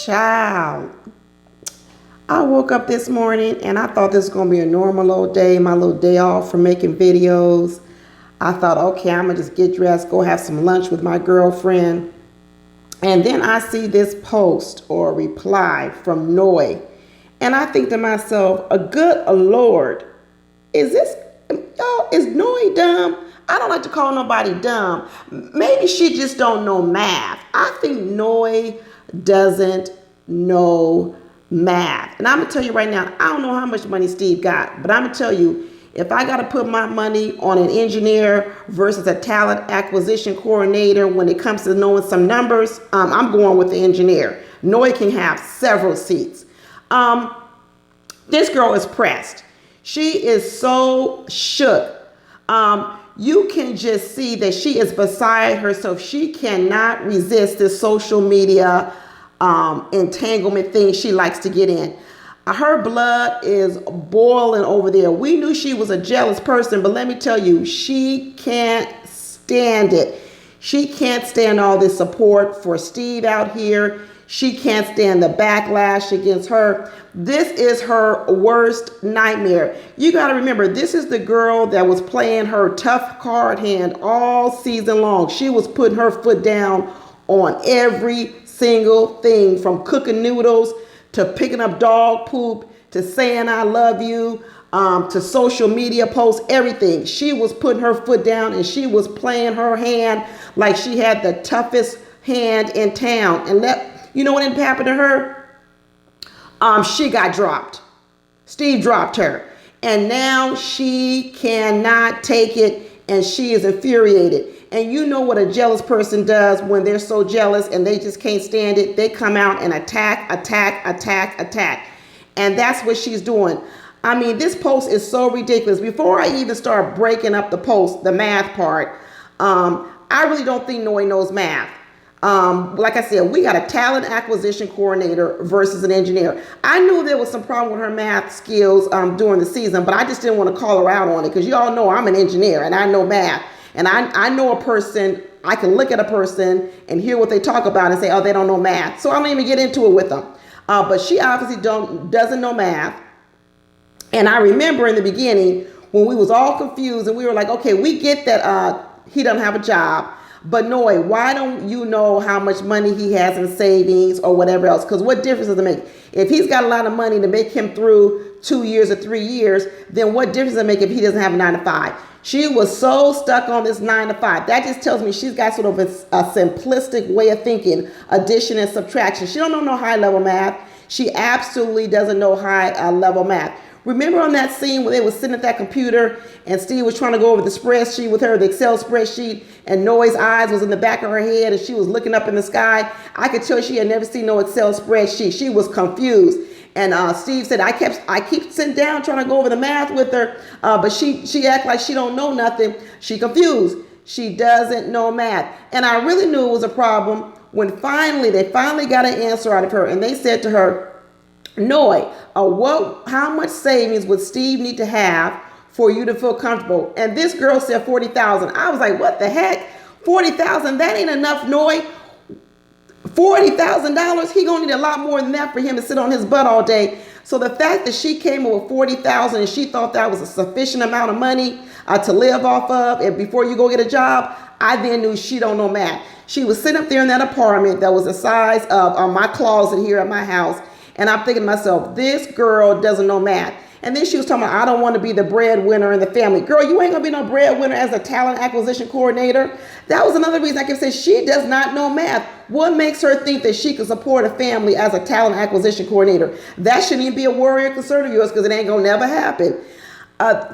Child, I woke up this morning and I thought this was going to be a normal old day, my little day off from making videos. I thought, okay, I'm going to just get dressed, go have some lunch with my girlfriend. And then I see this post or reply from Noi. And I think to myself, a good Lord, is Noi dumb? I don't like to call nobody dumb. Maybe she just don't know math. I think Noi doesn't know math. And I'm going to tell you right now, I don't know how much money Steve got, but I'm going to tell you, if I got to put my money on an engineer versus a talent acquisition coordinator when it comes to knowing some numbers, I'm going with the engineer. Noi can have several seats. This girl is pressed. She is so shook. You can just see that she is beside herself. She cannot resist this social media entanglement thing she likes to get in. Her blood is boiling over there. We knew she was a jealous person, but let me tell you, she can't stand it. She can't stand all this support for Steve out here. She can't stand the backlash against her. This is her worst nightmare. You got to remember, this is the girl that was playing her tough card hand all season long. She was putting her foot down on every single thing, from cooking noodles to picking up dog poop to saying I love you, to social media posts, everything. She was putting her foot down and she was playing her hand like she had the toughest hand in town. And you know what ended up happening to her? She got dropped. Steve dropped her. And now she cannot take it and she is infuriated. And you know what a jealous person does when they're so jealous and they just can't stand it. They come out and attack. And that's what she's doing. I mean, this post is so ridiculous. Before I even start breaking up the post, the math part, I really don't think Noi knows math. Like I said, we got a talent acquisition coordinator versus an engineer. I knew there was some problem with her math skills during the season, but I just didn't want to call her out on it because you all know I'm an engineer and I know math. And I know a person, I can look at a person and hear what they talk about and say, oh, they don't know math. So I don't even get into it with them. But she obviously doesn't know math. And I remember in the beginning when we was all confused and we were like, okay, we get that he doesn't have a job. But Noi, why don't you know how much money he has in savings or whatever else? Because what difference does it make? If he's got a lot of money to make him through 2 years or 3 years, then what difference does it make if he doesn't have a 9 to 5? She was so stuck on this 9 to 5. That just tells me she's got sort of a simplistic way of thinking, addition and subtraction. She don't know no high level math. She absolutely doesn't know high level math. Remember on that scene where they were sitting at that computer and Steve was trying to go over the spreadsheet with her, the Excel spreadsheet, and Noi's eyes was in the back of her head and she was looking up in the sky. I could tell she had never seen no Excel spreadsheet. She was confused. And Steve said, I keep sitting down trying to go over the math with her, but she act like she don't know nothing. She confused. She doesn't know math. And I really knew it was a problem when they finally got an answer out of her. And they said to her, Noi, how much savings would Steve need to have for you to feel comfortable? And this girl said 40,000. I was like, what the heck? 40,000? That ain't enough, Noi. $40,000? He gonna need a lot more than that for him to sit on his butt all day. So the fact that she came up with 40,000 and she thought that was a sufficient amount of money to live off of, and before you go get a job, I then knew she don't know math. She was sitting up there in that apartment that was the size of my closet here at my house. And I'm thinking to myself, this girl doesn't know math. And then she was talking about, I don't want to be the breadwinner in the family. Girl, you ain't going to be no breadwinner as a talent acquisition coordinator. That was another reason I could say she does not know math. What makes her think that she can support a family as a talent acquisition coordinator? That shouldn't even be a worry or concern of yours because it ain't going to never happen.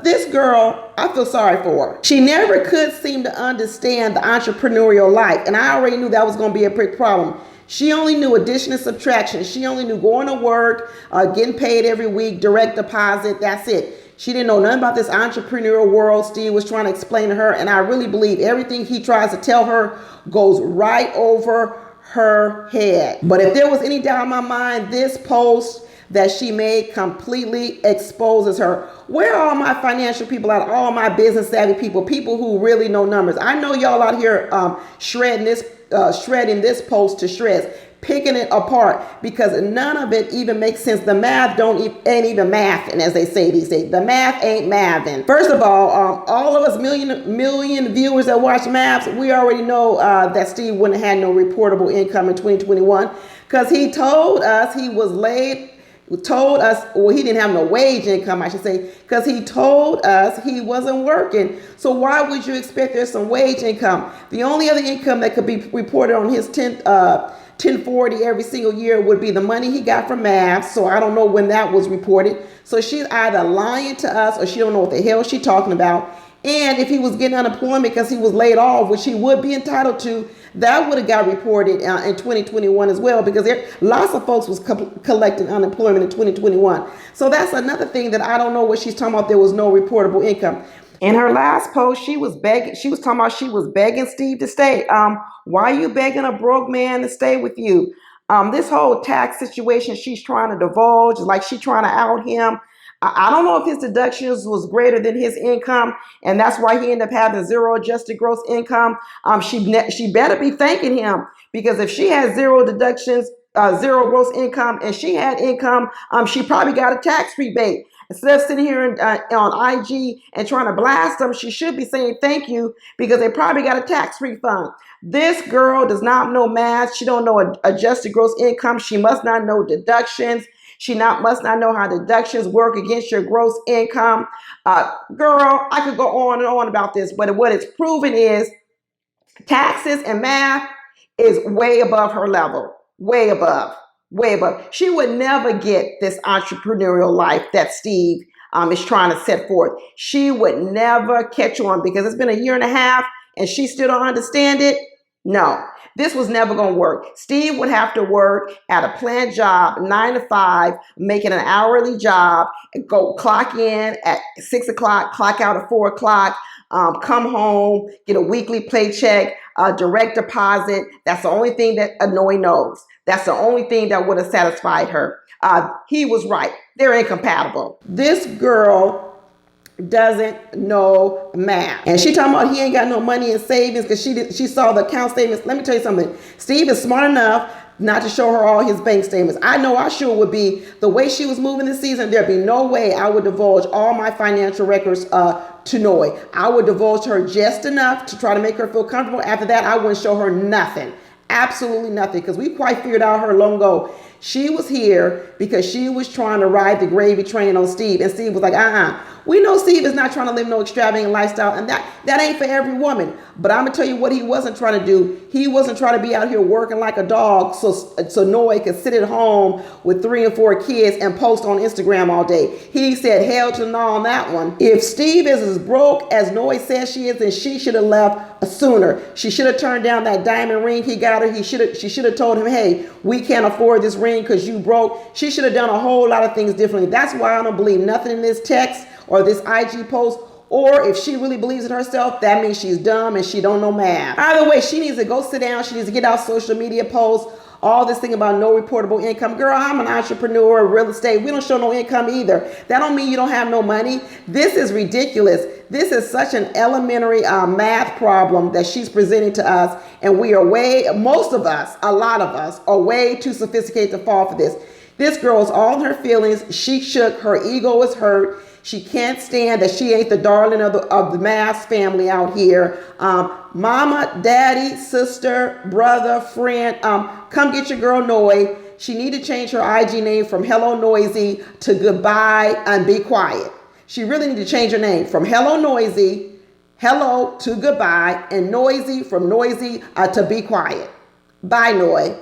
This girl, I feel sorry for her. She never could seem to understand the entrepreneurial life. And I already knew that was going to be a big problem. She only knew addition and subtraction. She only knew going to work, getting paid every week, direct deposit. That's it. She didn't know nothing about this entrepreneurial world Steve was trying to explain to her. And I really believe everything he tries to tell her goes right over her head. But if there was any doubt in my mind, this post that she made completely exposes her. Where are all my financial people at? All my business savvy people who really know numbers. I know y'all out here shredding this post to shreds. picking it apart because none of it even makes sense. The math ain't even mathing, as they say these days. The math ain't mathing. First of all of us million viewers that watch maths, we already know that Steve wouldn't have had no reportable income in 2021 because he told us he was laid. He didn't have no wage income, I should say, because he told us he wasn't working. So why would you expect there's some wage income? The only other income that could be reported on his 1040 every single year would be the money he got from math. So I don't know when that was reported. So she's either lying to us or she don't know what the hell she's talking about. And if he was getting unemployment because he was laid off, which he would be entitled to, that would have got reported in 2021 as well, because lots of folks was collecting unemployment in 2021. So that's another thing that I don't know what she's talking about. There was no reportable income. In her last post, she was begging. She was talking about she was begging Steve to stay. Why are you begging a broke man to stay with you? This whole tax situation she's trying to divulge, like she's trying to out him. I don't know if his deductions was greater than his income, and that's why he ended up having zero adjusted gross income. She better be thanking him, because if she has zero deductions, zero gross income, and she had income, she probably got a tax rebate. Instead of sitting here on IG and trying to blast them, she should be saying thank you, because they probably got a tax refund. This girl does not know math. She don't know adjusted gross income. She must not know deductions. She must not know how deductions work against your gross income. Girl, I could go on and on about this, but what it's proven is taxes and math is way above her level. Way above. Way above. She would never get this entrepreneurial life that Steve is trying to set forth. She would never catch on, because it's been a year and a half and she still don't understand it. No, this was never going to work. Steve would have to work at a plant job, 9 to 5, making an hourly job, go clock in at 6 o'clock, clock out at 4 o'clock, come home, get a weekly paycheck, direct deposit. That's the only thing that Noi knows. That's the only thing that would have satisfied her. He was right. They're incompatible. This girl doesn't know math, and she talking about he ain't got no money in savings because she saw the account statements. Let me tell you something. Steve is smart enough not to show her all his bank statements. I know I sure would be. The way she was moving this season, there'd be no way I would divulge all my financial records to Noi. I would divulge her just enough to try to make her feel comfortable. After that, I wouldn't show her nothing. Absolutely nothing, because we quite figured out her long ago. She was here because she was trying to ride the gravy train on Steve, and Steve was like, we know Steve is not trying to live no extravagant lifestyle, and that ain't for every woman. But I'm gonna tell you what he wasn't trying to do. He wasn't trying to be out here working like a dog so Noi could sit at home with 3 and 4 kids and post on Instagram all day. He said hell to the no on that one. If Steve is as broke as Noi says she is, then she should have left sooner. She should have turned down that diamond ring he got her. She should have told him, hey, we can't afford this ring because you broke. She should have done a whole lot of things differently. That's why I don't believe nothing in this text or this IG post. Or if she really believes in herself, that means she's dumb and she don't know math. Either way, she needs to go sit down. She needs to get out social media posts. All this thing about no reportable income. Girl, I'm an entrepreneur, real estate. We don't show no income either. That don't mean you don't have no money. This is ridiculous. This is such an elementary math problem that she's presenting to us. And we are most of us, a lot of us, are way too sophisticated to fall for this. This girl is all in her feelings. She shook. Her ego is hurt. She can't stand that she ain't the darling of the Mass family out here. Mama, daddy, sister, brother, friend, come get your girl Noi. She need to change her IG name from Hello Noizy to Goodbye and Be Quiet. She really need to change her name from Hello Noizy, hello to Goodbye, and Noizy from Noisy to Be Quiet. Bye, Noi.